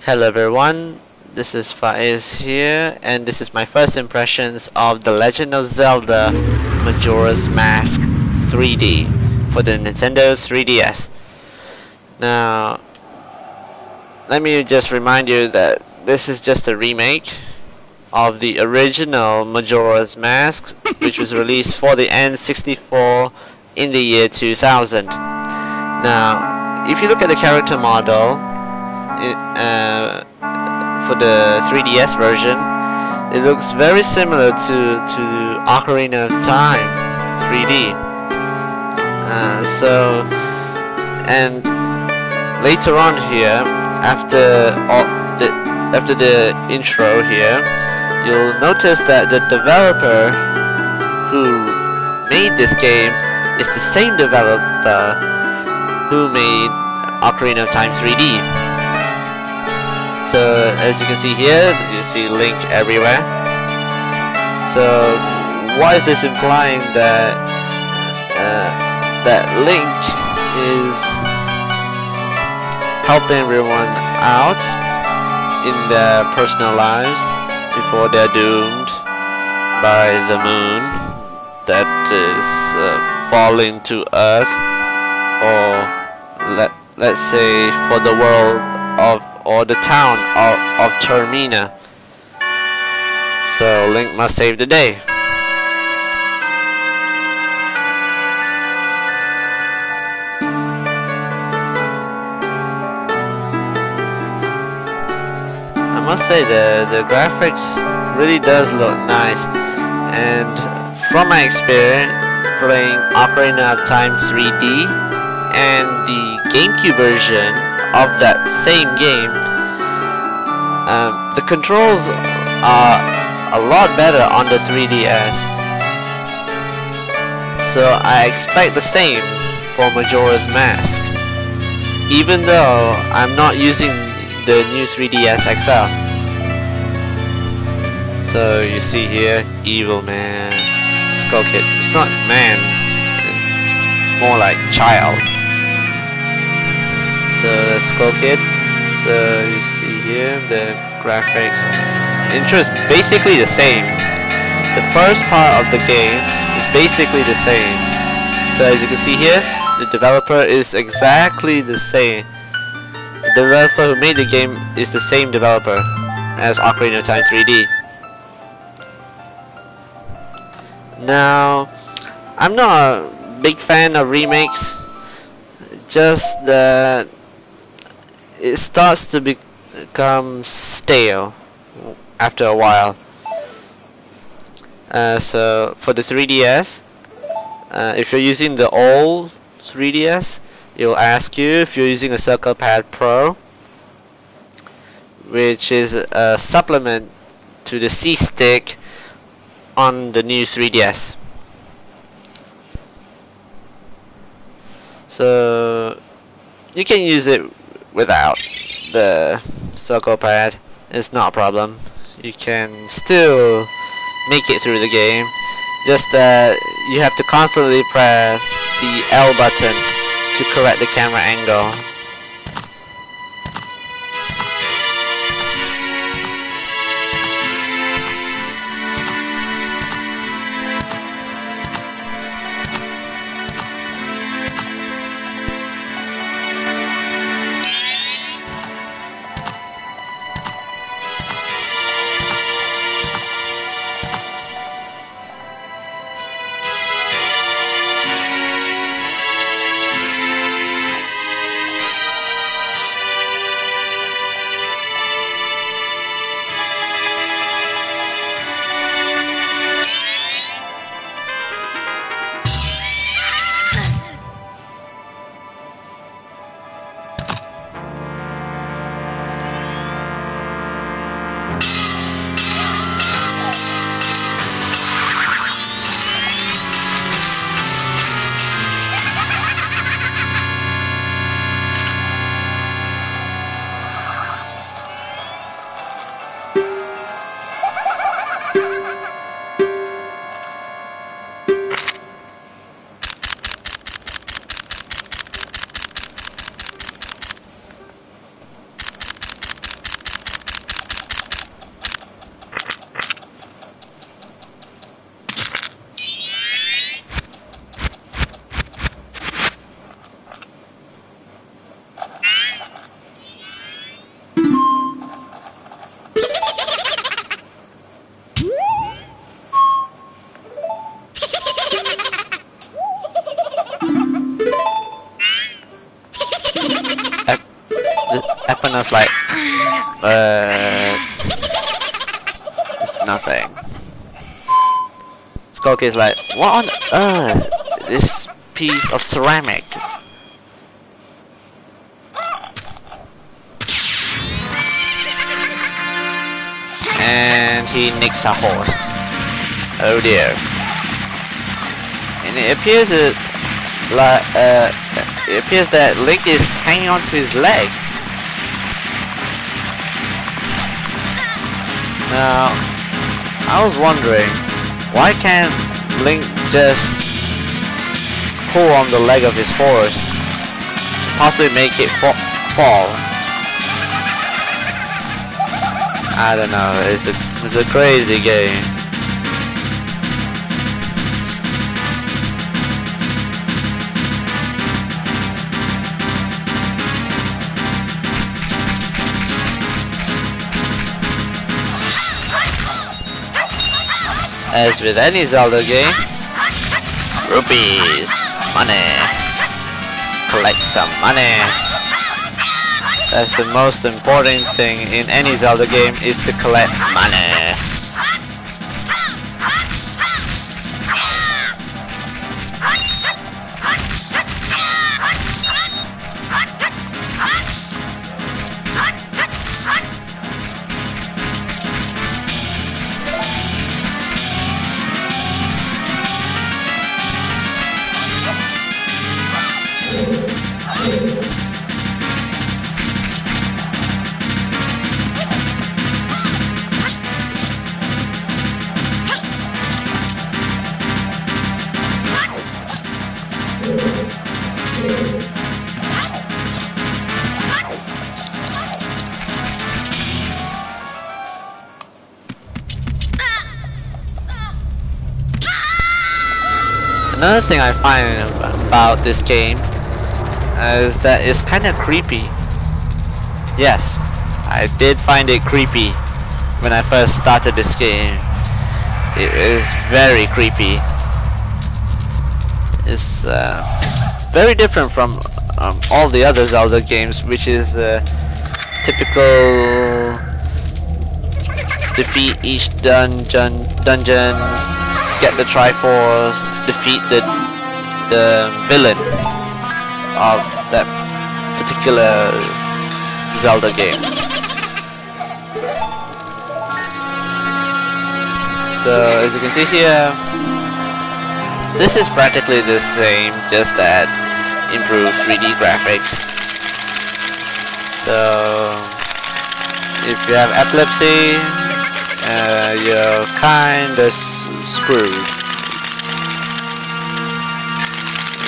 Hello everyone, this is Faiz here, and this is my first impressions of the Legend of Zelda Majora's Mask 3D for the Nintendo 3DS. Now, let me just remind you that this is just a remake of the original Majora's Mask, which was released for the N64 in the year 2000. Now, if you look at the character model, for the 3DS version, it looks very similar to Ocarina of Time 3D. And later on here, after the intro here, you'll notice that the developer who made this game is the same developer who made Ocarina of Time 3D. So as you can see here, you see Link everywhere. So why is this implying that that Link is helping everyone out in their personal lives before they're doomed by the moon that is falling to Earth, or let's say for the world or the town of Termina. So Link must save the day. I must say the graphics really does look nice, and from my experience playing Ocarina of Time 3D and the GameCube version of that same game, the controls are a lot better on the 3DS. So I expect the same for Majora's Mask, even though I'm not using the new 3DS XL. So you see here, evil man, Skull Kid. It's not man, more like child. So the Skull Kid. So you see here the graphics. Intro is basically the same. The first part of the game is basically the same. So as you can see here, the developer is exactly the same. The developer who made the game is the same developer as Ocarina of Time 3D. Now, I'm not a big fan of remakes, just that it starts to become stale after a while. So for the 3DS, if you're using the old 3DS, it'll ask you if you're using a Circle Pad Pro, which is a supplement to the C-Stick on the new 3DS. So you can use it without the circle pad. It's not a problem. You can still make it through the game, just that you have to constantly press the L button to correct the camera angle. Epina's like, it's nothing. Skulky is like, what on earth? This piece of ceramic. And he nicks a horse. Oh dear. And it appears that Link is hanging onto his leg. Now, I was wondering, why can't Link just pull on the leg of his horse, possibly make it fall? I don't know. It's a crazy game. As with any Zelda game, rupees, money, collect some money. That's the most important thing in any Zelda game, is to collect money. Another thing I find about this game is that it's kind of creepy. Yes, I did find it creepy when I first started this game. It is very creepy. It's very different from all the other Zelda games, which is typical defeat each dungeon, get the Triforce, defeat the villain of that particular Zelda game. So as you can see here, this is practically the same, just that improved 3D graphics. So if you have epilepsy, you're kinda screwed.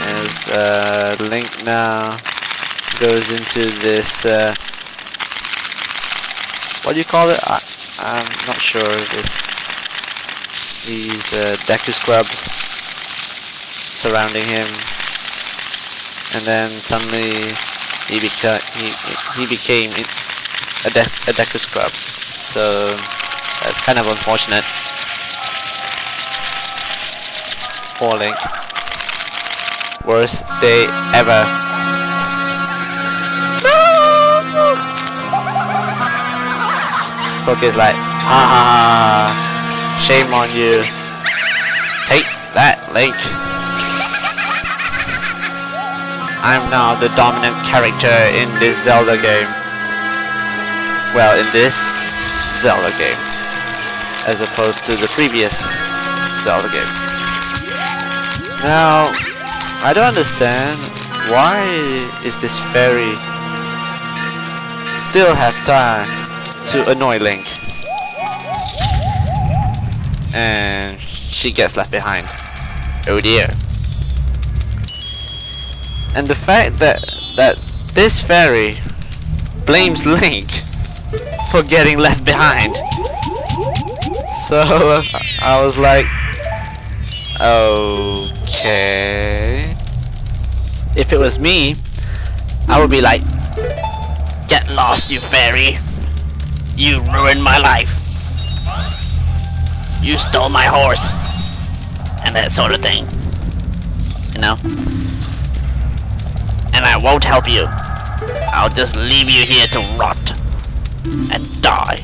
As Link now goes into this, what do you call it? I'm not sure. These Deku Scrubs surrounding him, and then suddenly he became a Deku Scrub. So that's kind of unfortunate for Link. Worst day ever. Cookie is like, haha, shame on you. Take that, Link. I'm now the dominant character in this Zelda game. Well, in this Zelda game, as opposed to the previous Zelda game. Now, I don't understand, why is this fairy still have time to annoy Link? And she gets left behind. Oh dear. And the fact that this fairy blames Link for getting left behind. So I was like, okay. If it was me, I would be like, get lost, you fairy. You ruined my life. You stole my horse. And that sort of thing. You know? And I won't help you. I'll just leave you here to rot and die.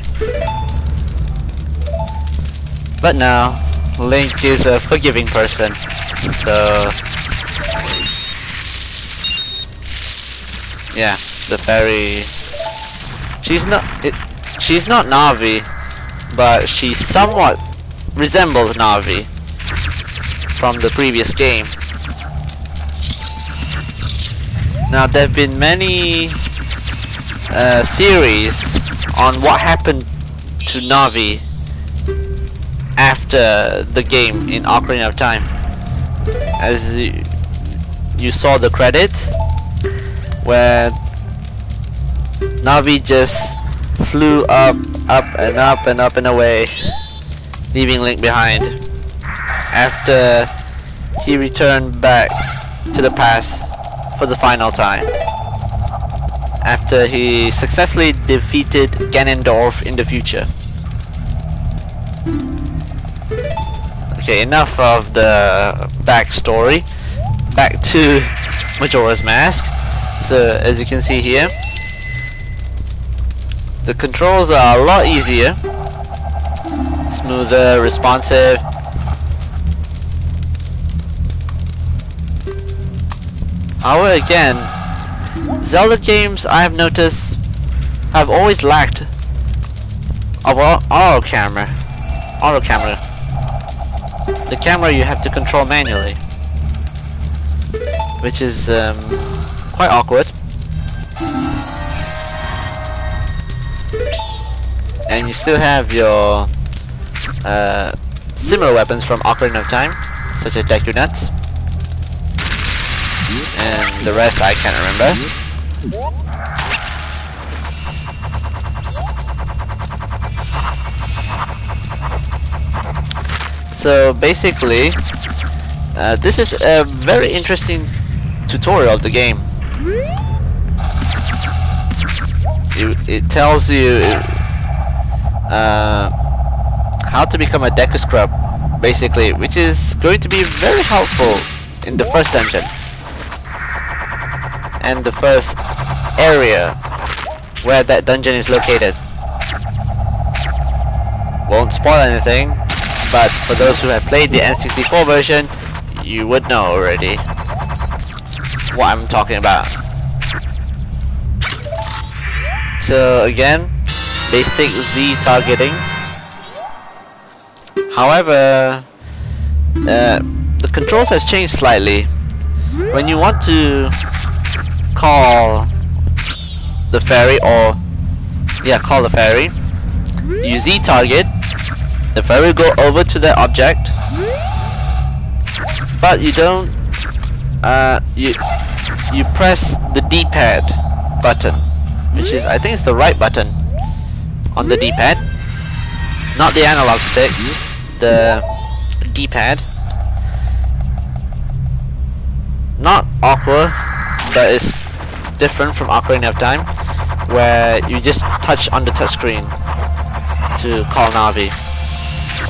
But now, Link is a forgiving person, so yeah, the fairy. She's not Navi, but she somewhat resembles Navi from the previous game. Now there have been many series on what happened to Navi after the game in Ocarina of Time. As you saw the credits, where Navi just flew up and away, leaving Link behind after he returned back to the past for the final time, after he successfully defeated Ganondorf in the future. Okay, enough of the backstory. Back to Majora's Mask. So as you can see here, the controls are a lot easier, smoother, responsive. However, again, Zelda games, I have noticed, have always lacked of auto camera. The camera you have to control manually, which is quite awkward. And you still have your similar weapons from Ocarina of Time, such as Deku Nuts, and the rest I can't remember. So basically, this is a very interesting tutorial of the game. It tells you how to become a Deku Scrub, basically, which is going to be very helpful in the first dungeon and the first area where that dungeon is located. Won't spoil anything, but for those who have played the N64 version, you would know already what I'm talking about. So again, basic Z targeting. However, the controls has changed slightly. When you want to call the fairy, call the fairy, you Z target. The fairy will go over to the object, but you don't. You press the D-pad button, which is, I think it's the right button on the D-pad, not the analog stick, the D-pad. Not awkward, but it's different from Ocarina of Time, where you just touch on the touchscreen to call Navi.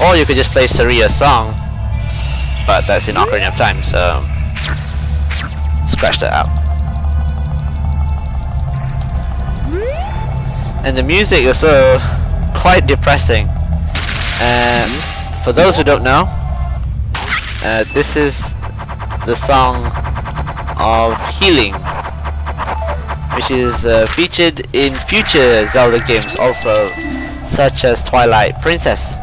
Or you could just play Saria's song, but that's in Ocarina of Time, so scratch that out. And the music is also quite depressing. And for those who don't know, this is the song of healing, which is featured in future Zelda games also, such as Twilight Princess.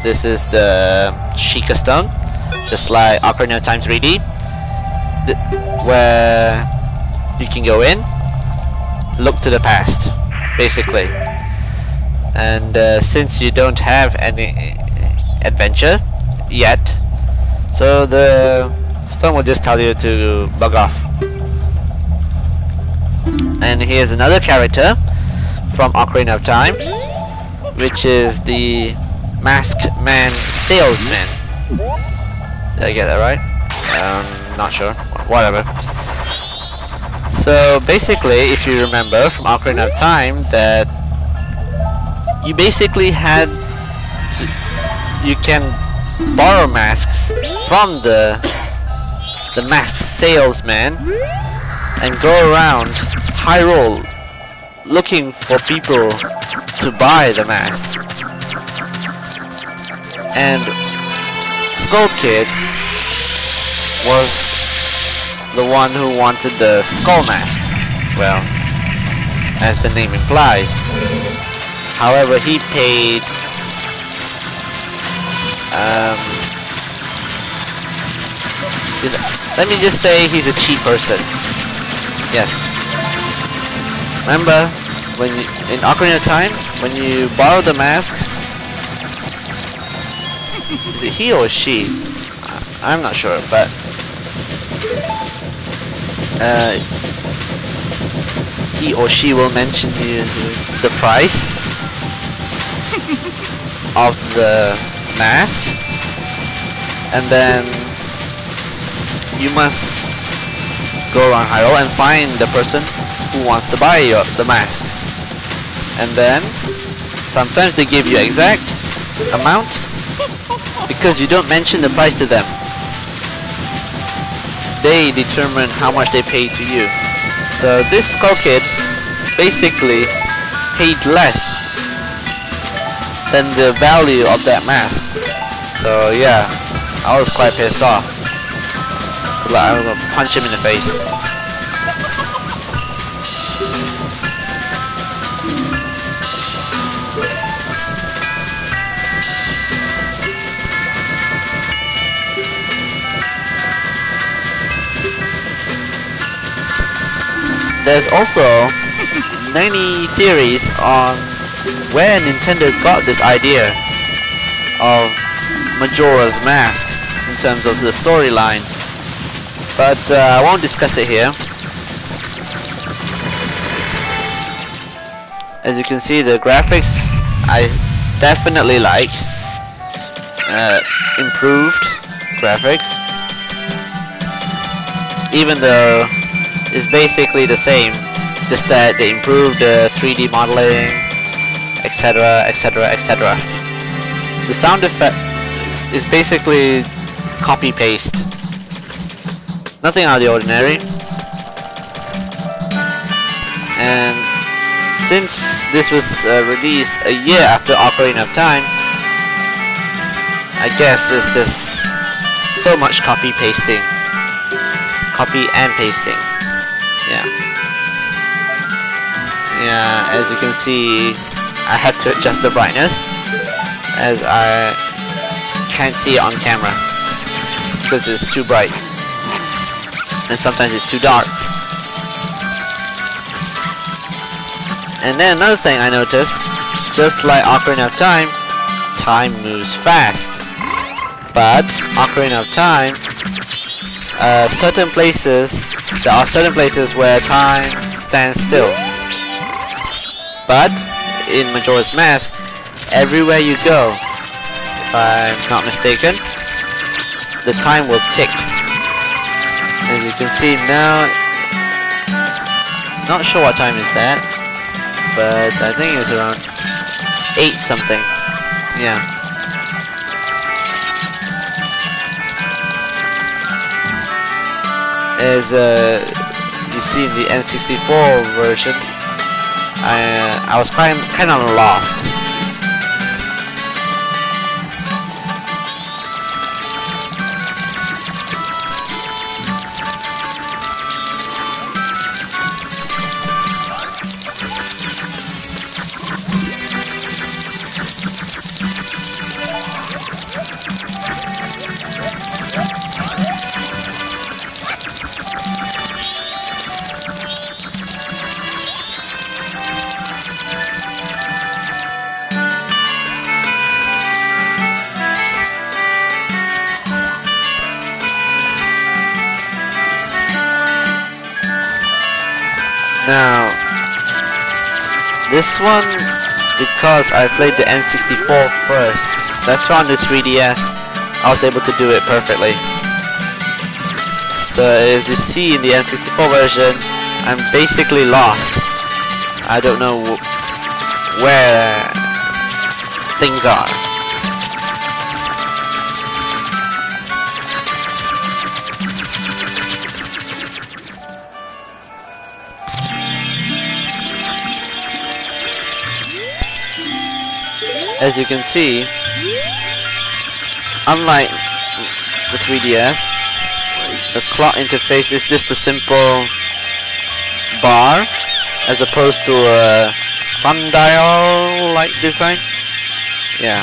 This is the Sheikah Stone, just like Ocarina of Time 3D, where you can go in, look to the past, basically. And since you don't have any adventure yet, so the stone will just tell you to bug off. And here's another character from Ocarina of Time, which is the Masked Man Salesman. Did I get that right? Not sure. Whatever. So basically, if you remember from Ocarina of Time, that you basically had you can borrow masks from the mask salesman and go around Hyrule looking for people to buy the mask. And Skull Kid was the one who wanted the skull mask. Well, as the name implies. However, he paid let me just say he's a cheap person. Yes. Remember when in Ocarina of Time, when you borrow the mask, is it he or she? I'm not sure, but he or she will mention you the price of the mask, and then you must go around Hyrule and find the person who wants to buy the mask. And then sometimes they give you exact amount because you don't mention the price to them. They determine how much they pay to you. So this Skull Kid basically paid less than the value of that mask. So yeah, I was quite pissed off. Like, I was gonna punch him in the face. There's also many theories on where Nintendo got this idea of Majora's Mask in terms of the storyline, but I won't discuss it here. As you can see, the graphics I definitely like. Improved graphics, even though it's basically the same, just that they improved the 3D modeling, etc, etc, etc. The sound effect is basically copy-paste. Nothing out of the ordinary. And since this was released a year after Ocarina of Time, I guess it's just so much copy-pasting. Copy and pasting. Yeah, as you can see, I have to adjust the brightness as I can't see it on camera because it's too bright and sometimes it's too dark. And then another thing I noticed, just like Ocarina of Time, time moves fast, but Ocarina of Time, there are certain places where time stands still. But in Majora's Mask, everywhere you go, if I'm not mistaken, the time will tick. As you can see now, not sure what time is that, but I think it's around 8 something. Yeah. As you see in the N64 version, I was kind of lost. Now, this one, because I played the N64 first, that's on the 3DS, I was able to do it perfectly. So as you see in the N64 version, I'm basically lost. I don't know where things are. As you can see, unlike the 3DS, the clock interface is just a simple bar as opposed to a sundial-like design. Yeah.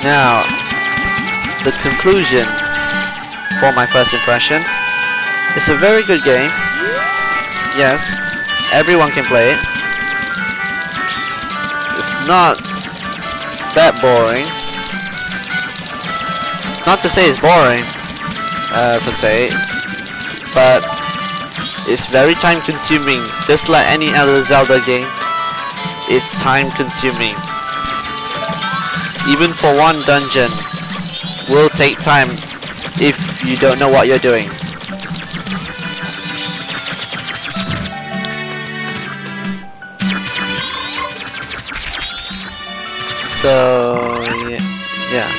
Now, the conclusion for my first impression. It's a very good game. Yes, everyone can play it. It's not that boring. Not to say it's boring, per se, but it's very time consuming. Just like any other Zelda game, it's time consuming. Even for one dungeon will take time if you don't know what you're doing. So yeah.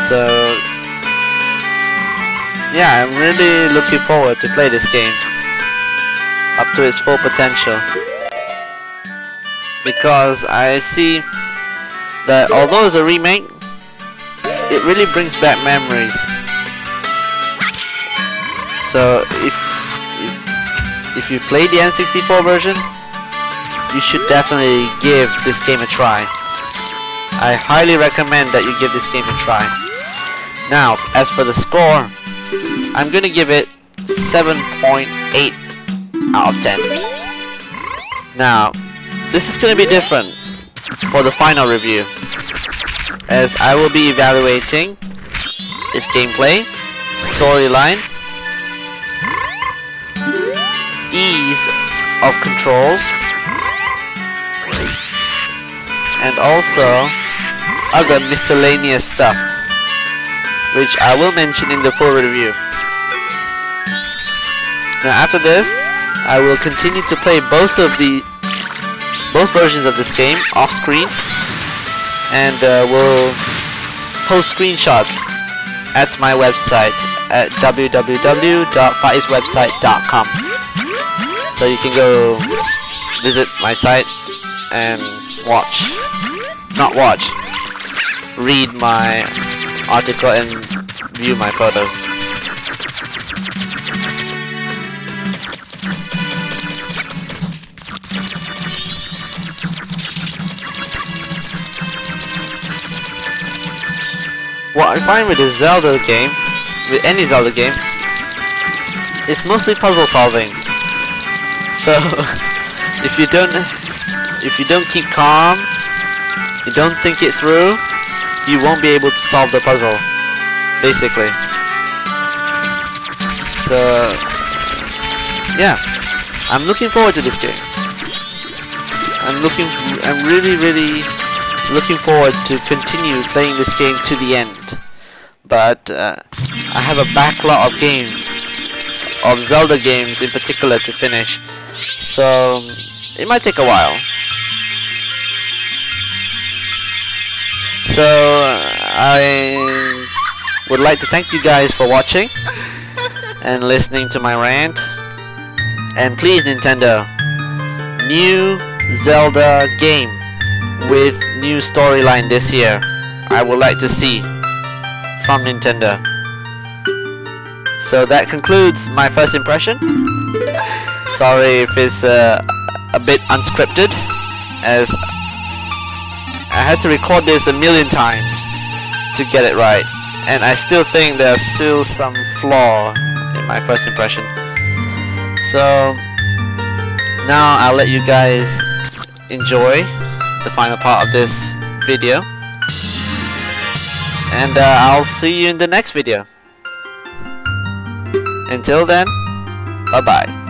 So yeah, I'm really looking forward to play this game up to its full potential, because I see that although it's a remake, it really brings back memories. So if you play the N64 version, you should definitely give this game a try. I highly recommend that you give this game a try. Now, as for the score, I'm gonna give it 7.8 out of 10. Now, this is gonna be different for the final review, as I will be evaluating its gameplay, storyline, ease of controls, and also other miscellaneous stuff, which I will mention in the full review. Now after this, I will continue to play both versions of this game off screen, and will post screenshots at my website at www.faizwebsite.com. So you can go visit my site and read my article and view my photos. What I find with this Zelda game, with any Zelda game, is mostly puzzle solving. So if you don't keep calm, you don't think it through, you won't be able to solve the puzzle, basically. So yeah, I'm looking forward to this game. I'm really looking forward to continue playing this game to the end. But I have a backlog of games, of Zelda games in particular, to finish, so it might take a while. So I would like to thank you guys for watching and listening to my rant. And please, Nintendo, new Zelda game with new storyline this year, I would like to see from Nintendo. So that concludes my first impression. Sorry if it's a bit unscripted, as I had to record this a million times to get it right, and I still think there's still some flaw in my first impression. So now I'll let you guys enjoy the final part of this video, and I'll see you in the next video. Until then, Bye bye.